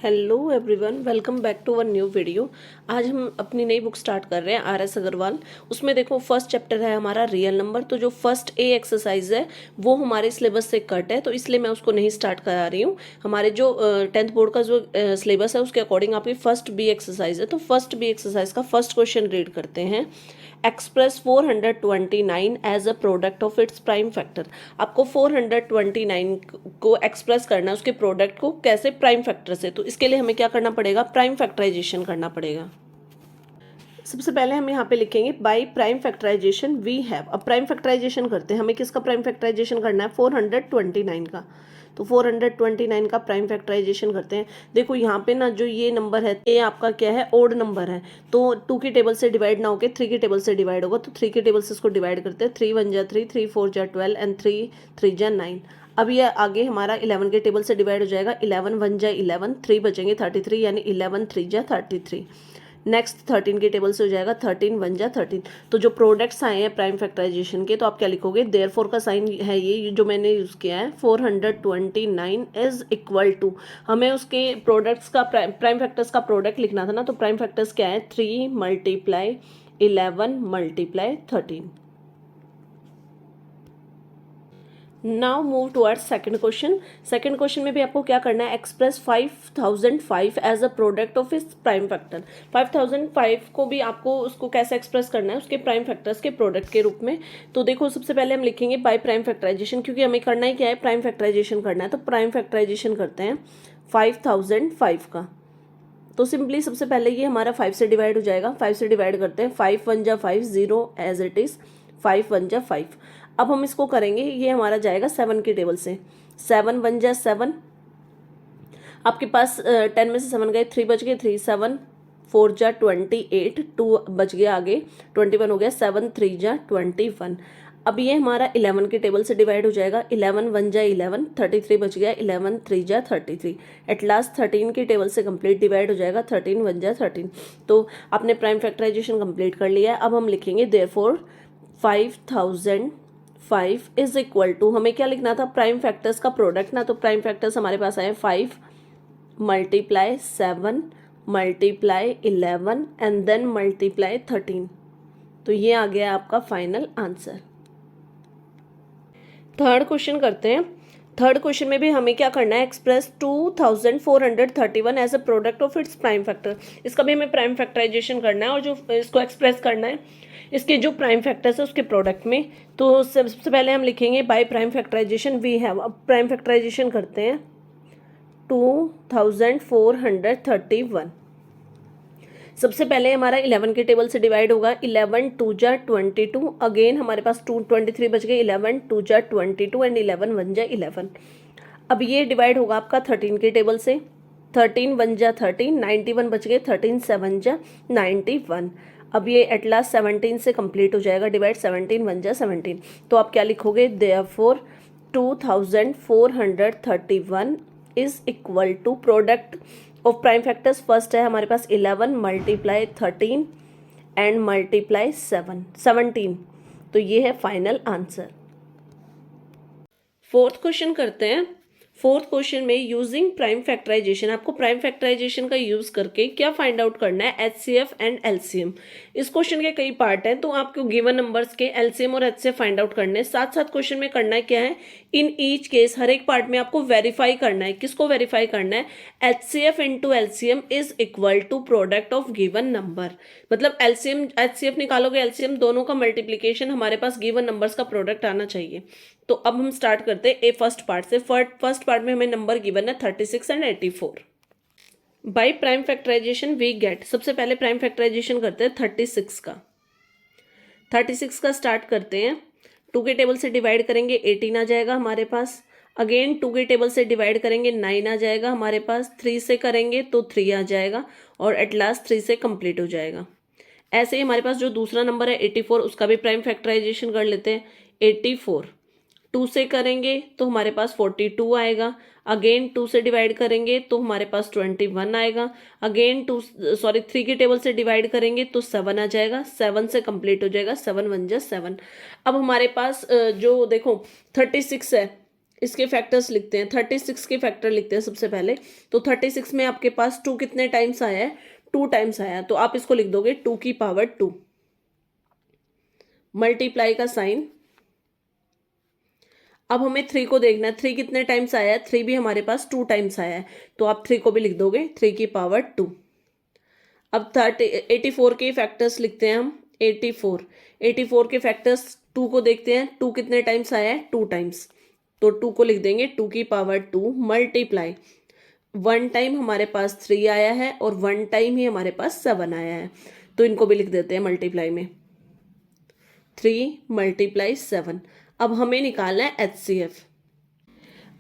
Hello everyone, welcome back to one new video. आज हम अपनी नई बुक स्टार्ट कर रहे हैं आर.एस. अग्रवाल। उसमें देखो फर्स्ट चैप्टर है हमारा रियल नंबर। तो जो फर्स्ट ए एक्सरसाइज है वो हमारे सिलेबस से कट है, तो इसलिए मैं उसको नहीं स्टार्ट करा रही हूँ। हमारे जो 10th बोर्ड का जो सिलेबस है उसके अकॉर्डिंग आपकी फर्स्ट बी एक्सरसाइज है। तो फर्स्ट बी एक्सरसाइज का फर्स्ट क्वेश्चन रीड करते हैं। Express 429 as a product of its prime factor. आपको 429 को एक्सप्रेस करना है, उसके प्रोडक्ट को कैसे, प्राइम फैक्टर से। तो इसके लिए हमें क्या करना पड़ेगा, प्राइम फैक्टराइजेशन करना पड़ेगा। सबसे पहले हम यहाँ पे लिखेंगे by prime factorization we have. अब प्राइम फैक्टराइजेशन करते हैं। हमें किसका प्राइम फैक्टराइजेशन करना है, 429 का। तो 429 का प्राइम फैक्टराइजेशन करते हैं। देखो यहाँ पे ना जो ये नंबर है ये आपका क्या है, ओड नंबर है। तो 2 की टेबल से डिवाइड ना होकर 3 की टेबल से डिवाइड होगा। तो 3 की टेबल से इसको डिवाइड करते हैं। 3 1 जा 3, 3 4 जा 12 एंड 3 3 जा 9। अब ये आगे हमारा 11 के टेबल से डिवाइड हो जाएगा। 11 1 जा 11, 3 बचेंगे 33, यानी 11 3 जा 33। नेक्स्ट 13 के टेबल से हो जाएगा 13 1 जा 13। तो जो प्रोडक्ट्स आए हैं प्राइम फैक्टराइजेशन के, तो आप क्या लिखोगे, देयरफॉर का साइन है ये जो मैंने यूज़ किया है, 429 इज इक्वल टू। हमें उसके प्रोडक्ट्स का प्राइम फैक्टर्स का प्रोडक्ट लिखना था ना। तो प्राइम फैक्टर्स क्या है, 3 multiply 11 multiply 13। Now move towards second question. Second question में भी आपको क्या करना है, express 5005 as a product of its prime factor. 5005 को भी आपको उसको कैसे एक्सप्रेस करना है, उसके प्राइम फैक्टर्स के प्रोडक्ट के रूप में। तो देखो सबसे पहले हम लिखेंगे बाय प्राइम फैक्टराइजेशन, क्योंकि हमें करना ही क्या है, प्राइम फैक्टराइजेशन करना है। तो प्राइम फैक्टराइजेशन करते हैं 5005 का। तो सिंपली सबसे पहले ये हमारा 5 से डिवाइड हो जाएगा। 5 से डिवाइड करते हैं, 5 1 जा 5, 0 एज इट इज़, 5 1 जा 5। अब हम इसको करेंगे, ये हमारा जाएगा 7 की टेबल से। 7 1 जा 7, आपके पास 10 में से 7 गए, 3 बच गए, 3 7 4 जा 28, 2 बच गया आगे, 21 हो गया, 7 3 जा 21। अब ये हमारा 11 के टेबल से डिवाइड हो जाएगा। 11 1 जा 11, 33 बच गया, 11 3 जा 33। एट लास्ट 13 की टेबल से कंप्लीट डिवाइड हो जाएगा। 13 1 जा 13। तो आपने प्राइम फैक्टराइजेशन कंप्लीट कर लिया है। अब हम लिखेंगे देयरफॉर 5005 इज इक्वल टू, हमें क्या लिखना था, प्राइम फैक्टर्स का प्रोडक्ट ना। तो प्राइम फैक्टर्स हमारे पास आए 5 multiply 7 multiply 11 and then multiply 13। तो ये आ गया आपका फाइनल आंसर। थर्ड क्वेश्चन करते हैं। थर्ड क्वेश्चन में भी हमें क्या करना है, express 2431 as a product of its prime factor. इसका भी हमें प्राइम फैक्टराइजेशन करना है और जो इसको एक्सप्रेस करना है इसके जो प्राइम फैक्टर्स है उसके प्रोडक्ट में। तो सबसे पहले हम लिखेंगे by prime factorization we have. अब प्राइम फैक्टराइजेशन करते हैं 2431। सबसे पहले हमारा 11 के टेबल से डिवाइड होगा। 11 2 जा 22, अगेन हमारे पास 23 बच गए। 11 2 जा 22 एंड 11 1 जा 11। अब ये डिवाइड होगा आपका 13 के टेबल से। 13 1 जा 13, 91 बच गए। 13 7 जा 91। अब ये एट लास्ट 17 से कंप्लीट हो जाएगा डिवाइड। 17 1 जा 17। तो आप क्या लिखोगे, therefore 2431 is equal to product of prime factors. First है हमारे पास 11 मल्टीप्लाई 13 एंड मल्टीप्लाई 17। तो ये है फाइनल आंसर। फोर्थ क्वेश्चन करते हैं। फोर्थ क्वेश्चन में यूजिंग प्राइम फैक्टराइजेशन, आपको प्राइम फैक्टराइजेशन का यूज करके क्या फाइंड आउट करना है, एचसीएफ एंड एलसीएम। इस क्वेश्चन के कई पार्ट हैं, तो आपको गिवन नंबर्स के एलसीएम और एचसीएफ फाइंड आउट करने हैं। साथ साथ क्वेश्चन में करना है क्या है, इन ईच केस हर एक पार्ट में आपको वेरीफाई करना है। किसको वेरीफाई करना है, HCF into LCM is equal to product of given number. मतलब एलसीएम एचसीएफ निकालोगे, एलसीएम दोनों का मल्टीप्लीकेशन हमारे पास गिवन नंबर्स का प्रोडक्ट आना चाहिए। तो अब हम स्टार्ट करते हैं ए फर्स्ट पार्ट से। फर्स्ट पार्ट में हमें नंबर गिवन है 36 and 84। By prime factorization we get, सबसे पहले प्राइम फैक्टराइजेशन करते हैं 36 का। 36 का स्टार्ट करते हैं। 2 के टेबल से डिवाइड करेंगे 18 आ जाएगा हमारे पास। अगेन 2 के टेबल से डिवाइड करेंगे 9 आ जाएगा हमारे पास। 3 से करेंगे तो 3 आ जाएगा और एट लास्ट 3 से कंप्लीट हो जाएगा। ऐसे ही हमारे पास जो दूसरा नंबर है 84, उसका भी प्राइम फैक्टराइजेशन कर लेते हैं। 84 2 से करेंगे तो हमारे पास 42 आएगा। अगेन 2 से डिवाइड करेंगे तो हमारे पास 21 आएगा। अगेन 3 के टेबल से डिवाइड करेंगे तो 7 आ जाएगा। 7 से कंप्लीट हो जाएगा। 7 1 जा 7। अब हमारे पास जो देखो 36 है, इसके फैक्टर्स लिखते हैं, 36 के फैक्टर लिखते हैं सबसे पहले। तो 36 में आपके पास 2 कितने टाइम्स आया है, 2 टाइम्स आया है, तो आप इसको लिख दोगे 2 की पावर 2, मल्टीप्लाई का साइन। अब हमें 3 को देखना है, 3 कितने टाइम्स आया है, 3 भी हमारे पास 2 टाइम्स आया है, तो आप 3 को भी लिख दोगे 3 की पावर 2। अब 84 के फैक्टर्स लिखते हैं हम, 84 के फैक्टर्स 2 को देखते हैं, 2 कितने टाइम्स आया है, 2 टाइम्स, तो 2 को लिख देंगे 2 की पावर 2 मल्टीप्लाई 1 टाइम हमारे पास 3 आया है और 1 टाइम ही हमारे पास 7 आया है, तो इनको भी लिख देते हैं मल्टीप्लाई में, 3 मल्टीप्लाई 7। अब हमें निकालना है HCF।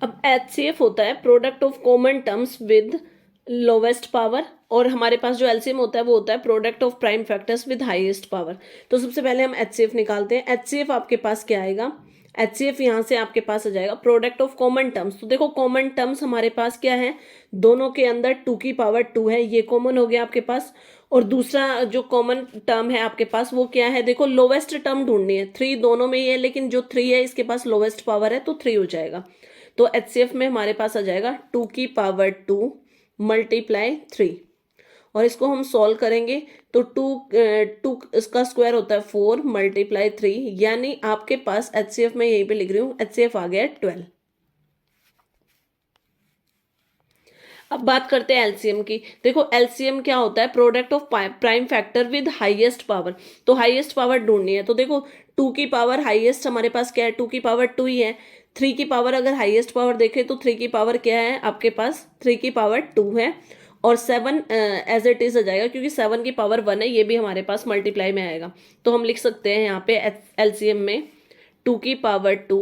अब HCF होता है product of common terms with lowest power, और हमारे पास जो LCM होता है वो होता है product of prime factors with highest power. तो सबसे पहले हम HCF निकालते हैं। HCF आपके पास क्या आएगा, HCF यहाँ से आपके पास आ जाएगा प्रोडक्ट ऑफ कॉमन टर्म्स। तो देखो कॉमन टर्म्स हमारे पास क्या है, दोनों के अंदर 2 की पावर 2 है, ये कॉमन हो गया आपके पास। और दूसरा जो कॉमन टर्म है आपके पास वो क्या है, देखो लोवेस्ट टर्म ढूंढनी है, 3 दोनों में ही है, लेकिन जो 3 है इसके पास लोवेस्ट पावर है तो 3 हो जाएगा। तो HCF में हमारे पास आ जाएगा 2 की पावर 2 मल्टीप्लाई 3, और इसको हम सॉल्व करेंगे तो 2 इसका स्क्वायर होता है 4 मल्टीप्लाई 3, यानी आपके पास HCF में यहीं पे लिख रही हूँ, HCF आ गया 12। अब बात करते हैं LCM की। देखो LCM क्या होता है, product of prime factor with highest power. तो हाईएस्ट पावर ढूंढनी है, तो देखो 2 की पावर हाईएस्ट हमारे पास क्या है, 2 की पावर 2 ही है। 3 की पावर अगर हाईएस्ट पावर देखें तो 3 की पावर क्या है आपके पास, 3 की पावर 2 है, और 7 एज इट इज आ जाएगा क्योंकि 7 की पावर 1 है, ये भी हमारे पास मल्टीप्लाई में आएगा। तो हम लिख सकते हैं यहाँ पे LCM में 2 की पावर 2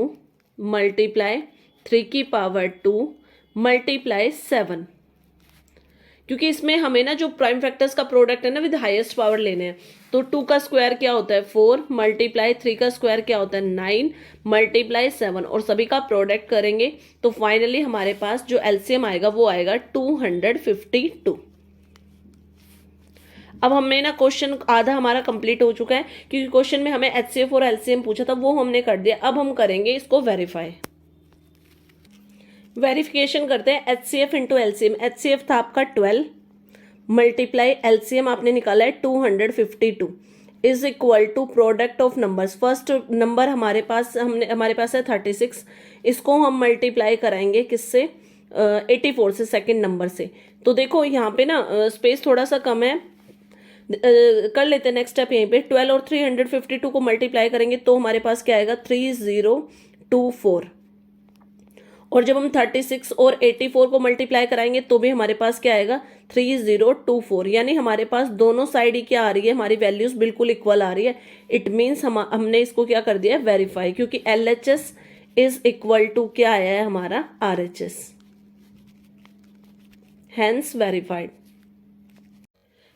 मल्टीप्लाई 3 की पावर 2 मल्टीप्लाई 7, क्योंकि इसमें हमें ना जो प्राइम फैक्टर्स का प्रोडक्ट है ना विद हाईएस्ट पावर लेने हैं। तो 2 का स्क्वायर क्या होता है 4 मल्टीप्लाई 3 का स्क्वायर क्या होता है 9 मल्टीप्लाई 7, और सभी का प्रोडक्ट करेंगे तो फाइनली हमारे पास जो LCM आएगा वो आएगा 252। अब हमें ना क्वेश्चन आधा हमारा कंप्लीट हो चुका है, क्योंकि क्वेश्चन में हमें HCF और LCM पूछा था, वो हमने कर दिया। अब हम करेंगे इसको वेरीफाई, वेरिफिकेशन करते हैं। HCF इंटू LCM, HCF था आपका 12 मल्टीप्लाई LCM आपने निकाला है 252 is equal to product of numbers. First number हमारे पास है 36, इसको हम मल्टीप्लाई कराएंगे किससे, 84 से, सेकंड नंबर से। तो देखो यहाँ पे ना स्पेस थोड़ा सा कम है, कर लेते हैं नेक्स्ट स्टेप। यहीं पे 12 और 352 को मल्टीप्लाई करेंगे तो हमारे पास क्या आएगा 3024, और जब हम 36 और 84 को मल्टीप्लाई कराएंगे तो भी हमारे पास क्या आएगा 3024, यानी हमारे पास दोनों साइड ही क्या आ रही है, हमारी वैल्यूज बिल्कुल इक्वल आ रही है। इट मीन्स हमने इसको क्या कर दिया वेरीफाई, क्योंकि LHS इज इक्वल टू क्या आया है हमारा RHS, hence verified.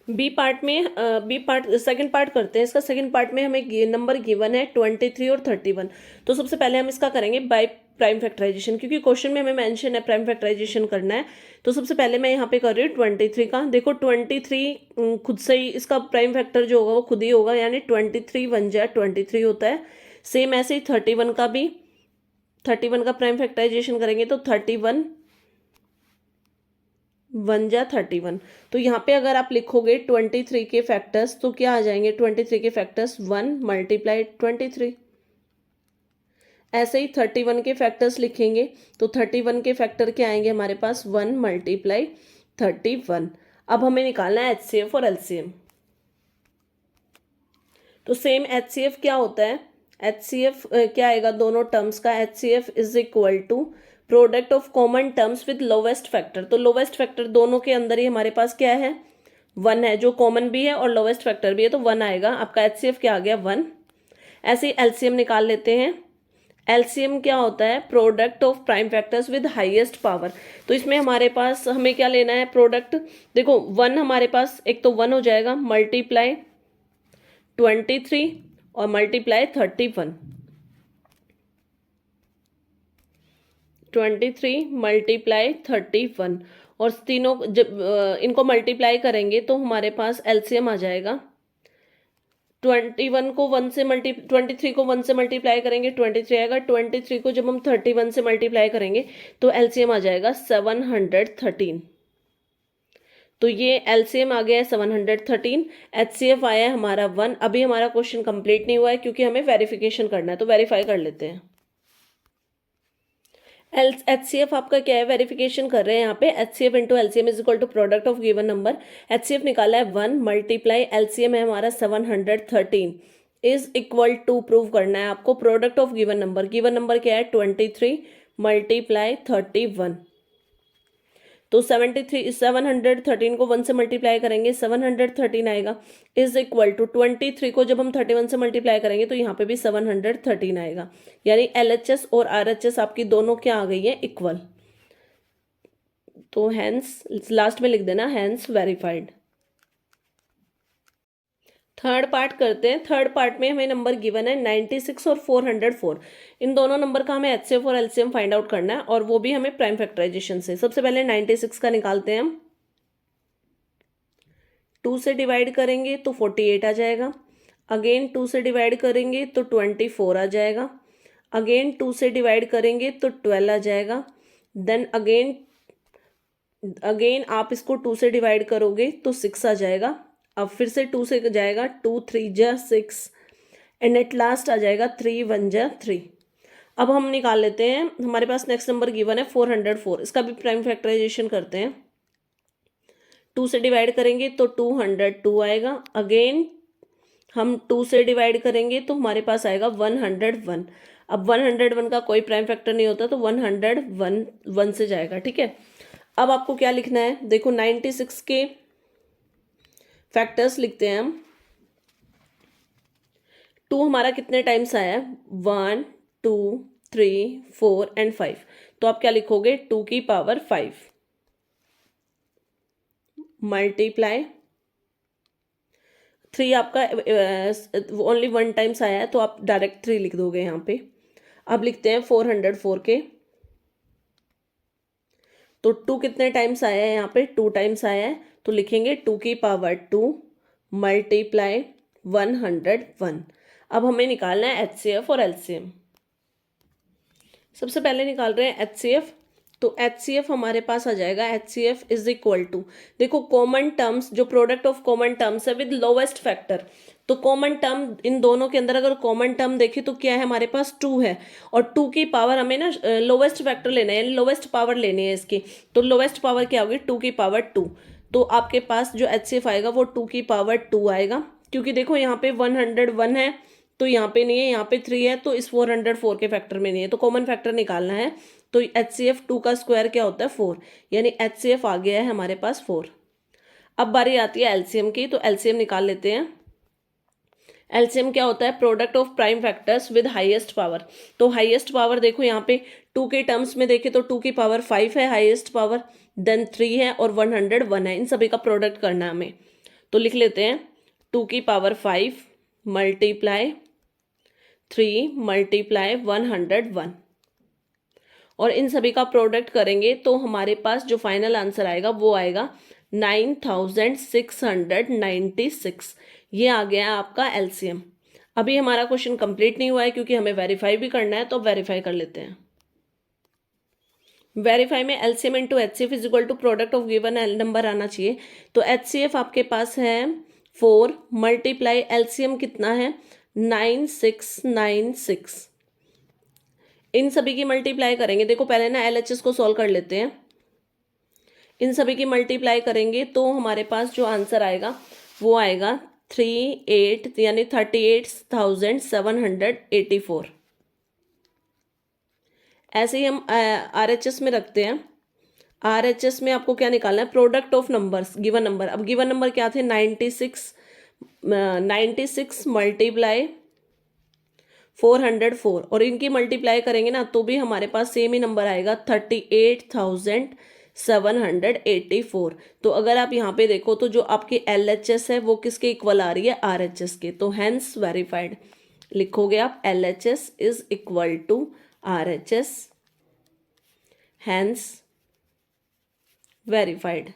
B part second part करते हैं। इसका सेकंड पार्ट में हमें नंबर गिवन है 23 और 31। तो सबसे पहले हम इसका करेंगे बाय प्राइम फैक्टराइजेशन, क्योंकि क्वेश्चन में हमें मेंशन है प्राइम फैक्टराइजेशन करना है। तो सबसे पहले मैं यहाँ पे कर रही हूँ 23 का। देखो 23 खुद से ही इसका प्राइम फैक्टर जो होगा वो खुद ही होगा, यानी 23 1 जा 23 होता है। सेम ऐसे ही 31 का भी, 31 का प्राइम फैक्टराइजेशन करेंगे तो 31 1 जा 31। तो यहाँ पे अगर आप लिखोगे 23 के फैक्टर्स तो क्या आ जाएंगे, 23 के फैक्टर्स 1 मल्टीप्लाई 23। ऐसे ही 31 के फैक्टर्स लिखेंगे तो 31 के फैक्टर क्या आएंगे हमारे पास 1 मल्टीप्लाई 31। अब हमें निकालना है HCF और LCM। तो सेम HCF क्या होता है, HCF क्या आएगा दोनों टर्म्स का, HCF is equal to product of common terms with lowest factor. तो लोवेस्ट फैक्टर दोनों के अंदर ही हमारे पास क्या है 1 है, जो कॉमन भी है और लोवेस्ट फैक्टर भी है, तो 1 आएगा। आपका HCF क्या आ गया 1। ऐसे ही LCM निकाल लेते हैं। LCM क्या होता है product of prime factors with highest power. तो इसमें हमारे पास हमें क्या लेना है प्रोडक्ट, देखो 1 हमारे पास एक तो 1 हो जाएगा मल्टीप्लाई 23 और मल्टीप्लाई 31, 23 मल्टीप्लाई 31, और तीनों जब इनको मल्टीप्लाई करेंगे तो हमारे पास LCM आ जाएगा 23 को 1 से मल्टीप्लाई करेंगे 23 आएगा। 23 को जब हम 31 से मल्टीप्लाई करेंगे तो एलसीएम आ जाएगा 713। तो ये एलसीएम आ गया है 713। एचसीएफ आया है हमारा 1। अभी हमारा क्वेश्चन कंप्लीट नहीं हुआ है क्योंकि हमें वेरिफिकेशन करना है, तो वेरीफाई कर लेते हैं। एचसीएफ आपका क्या है, वेरिफिकेशन कर रहे हैं यहाँ पे। HCF into LCM is equal to product of given number. HCF निकाला है 1 मल्टीप्लाई एलसीएम है हमारा 713 इज इक्वल टू प्रूव करना है आपको product of given number. Given number क्या है 23 मल्टीप्लाई 31। तो 713 को 1 से मल्टीप्लाई करेंगे 713 आएगा इज इक्वल टू 23 को जब हम 31 से मल्टीप्लाई करेंगे तो यहाँ पे भी 713 आएगा। यानी एलएचएस और आरएचएस आपकी दोनों क्या आ गई है, इक्वल। तो हैंस लास्ट में लिख देना हैंस वेरीफाइड। थर्ड पार्ट करते हैं। थर्ड पार्ट में हमें नंबर गिवन है 96 और 404। इन दोनों नंबर का हमें एचसीएफ और एलसीएम फाइंड आउट करना है और वो भी हमें प्राइम फैक्टराइजेशन से। सबसे पहले 96 का निकालते हैं हम। 2 से डिवाइड करेंगे तो 48 आ जाएगा। अगेन 2 से डिवाइड करेंगे तो 24 आ जाएगा। अगेन 2 से डिवाइड करेंगे तो 12 आ जाएगा। देन अगेन आप इसको 2 से डिवाइड करोगे तो 6 आ जाएगा। अब फिर से 2 से जाएगा 2 3 जा 6 एंड एट लास्ट आ जाएगा 3 1 जा 3। अब हम निकाल लेते हैं। हमारे पास नेक्स्ट नंबर गिवन है 404। इसका भी प्राइम फैक्टराइजेशन करते हैं। 2 से डिवाइड करेंगे तो 202 आएगा। अगेन हम 2 से डिवाइड करेंगे तो हमारे पास आएगा 101। अब 101 का कोई प्राइम फैक्टर नहीं होता तो 101 1 से जाएगा, ठीक है। अब आपको क्या लिखना है, देखो 96 के फैक्टर्स लिखते हैं हम। 2 हमारा कितने टाइम्स आया है, 1 2 3 4 एंड 5। तो आप क्या लिखोगे 2 की पावर 5 मल्टीप्लाई 3 आपका ओनली 1 टाइम्स आया है तो आप डायरेक्ट 3 लिख दोगे यहाँ पे। अब लिखते हैं 404 के। तो 2 कितने टाइम्स आया है, यहाँ पे 2 टाइम्स आया है तो लिखेंगे 2 की पावर 2 मल्टीप्लाई 101। अब हमें निकालना है एचसीएफ और एलसीएम। सबसे पहले निकाल रहे हैं एचसीएफ। तो एचसीएफ हमारे पास आ जाएगा एचसीएफ इज इक्वल टू, देखो कॉमन टर्म्स, जो प्रोडक्ट ऑफ कॉमन टर्म्स है विद लोवेस्ट फैक्टर। तो कॉमन टर्म इन दोनों के अंदर अगर कॉमन टर्म देखें तो क्या है, हमारे पास 2 है और 2 की पावर हमें ना लोवेस्ट फैक्टर लेना है, यानी लोवेस्ट पावर लेनी है इसकी। तो लोवेस्ट पावर क्या होगी 2 की पावर 2। तो आपके पास जो एचसीएफ आएगा वो 2 की पावर 2 आएगा, क्योंकि देखो यहाँ पे 101 है तो यहाँ पे नहीं है, यहाँ पे 3 है तो इस 404 के फैक्टर में नहीं है, तो कॉमन फैक्टर निकालना है। तो एचसीएफ 2 का स्क्वायर क्या होता है 4, यानी एचसीएफ आ गया है हमारे पास 4। अब बारी आती है एलसीएम की, तो एलसीएम निकाल लेते हैं। एलसीएम क्या होता है, product of prime factors with highest power. तो हाईएस्ट पावर देखो यहाँ पे 2 के टर्म्स में देखें तो 2 की पावर 5 है हाईएस्ट पावर, देन 3 है और 101 है। इन सभी का प्रोडक्ट करना है हमें, तो लिख लेते हैं 2 की पावर 5 मल्टीप्लाई 3 मल्टीप्लाई 101 और इन सभी का प्रोडक्ट करेंगे तो हमारे पास जो फाइनल आंसर आएगा वो आएगा 9696। ये आ गया आपका एलसीएम। अभी हमारा क्वेश्चन कंप्लीट नहीं हुआ है क्योंकि हमें वेरीफाई भी करना है, तो वेरीफाई कर लेते हैं। वेरीफाई में LCM into HCF is equal to product of given L number आना चाहिए। तो एचसीएफ आपके पास है 4 मल्टीप्लाई एलसीएम कितना है 9696। इन सभी की मल्टीप्लाई करेंगे, देखो पहले ना एलएचएस को सॉल्व कर लेते हैं। इन सभी की मल्टीप्लाई करेंगे तो हमारे पास जो आंसर आएगा वो आएगा 38 यानी 38,784। ऐसे ही हम आरएचएस में रखते हैं। आरएचएस में आपको क्या निकालना है, product of numbers given number. अब गिवन नंबर क्या थे 96 मल्टीप्लाई 404 और इनकी मल्टीप्लाई करेंगे ना तो भी हमारे पास सेम ही नंबर आएगा 38,784। तो अगर आप यहाँ पे देखो तो जो आपकी एलएचएस है वो किसके इक्वल आ रही है, आरएचएस के। तो हैंस वेरीफाइड लिखोगे आप LHS is equal to RHS, hence verified.